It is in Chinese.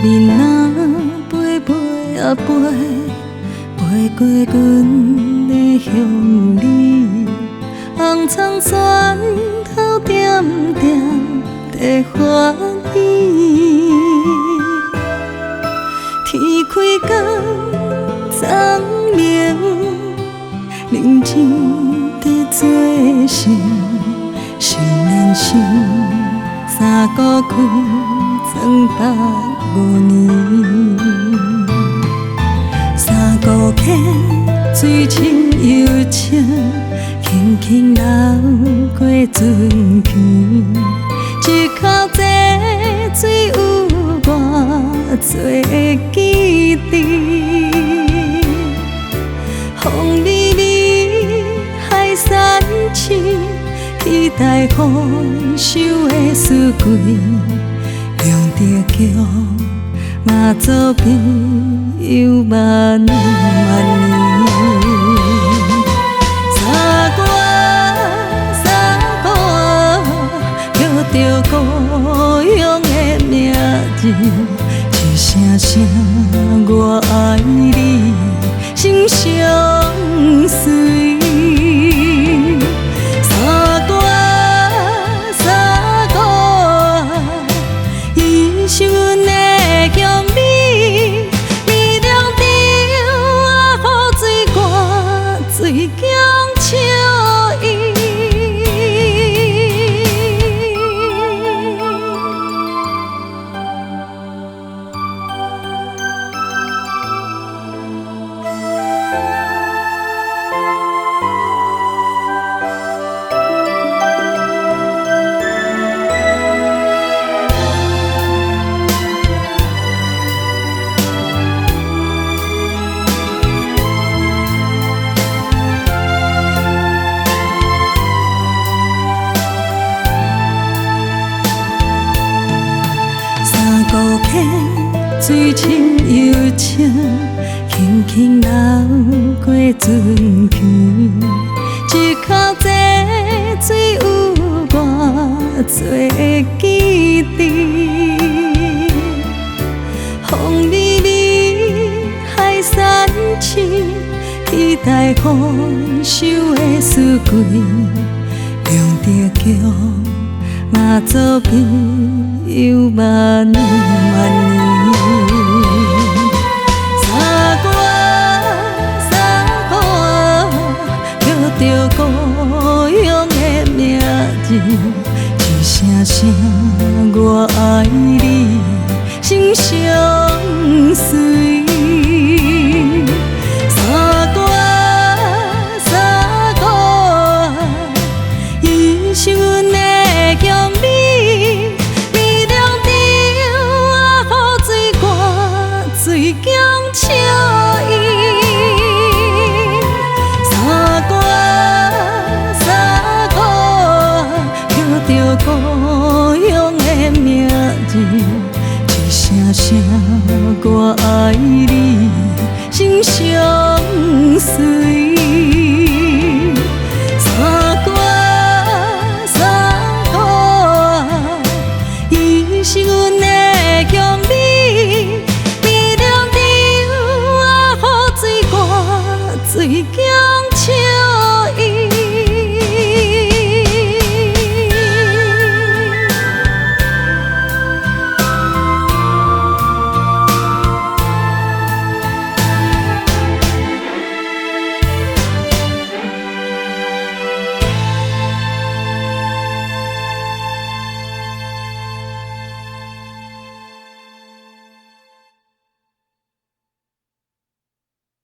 面啊飞飞啊飞，飞过阮的乡里，红葱山头点点在欢喜。天开工昨暝，认真在做事，心连心，三姑开205年。三姑溪水清又清，轻轻流过船边，一口这水有偌多记忆。风微微，海山青，期待丰收的四季，用着桥嘛做朋友万万年。三姑叫着故乡的名字，一声声我爱你，心相随。三姑，伊是阮的乡里，美丽中啊，雨水挂水江笑伊。古溪水清又清，轻轻流过船边，一口这水有偌多记忆。风微微，海山青，期待丰收的四季，用着桥嘛做朋友万万年。三姑叫着故乡的名字，一声声我爱你，心相随。三姑，伊是阮的乡里，美丽中啊，雨水挂水江笑伊。三姑，叫着故乡的名字，一声声我爱你，心相随。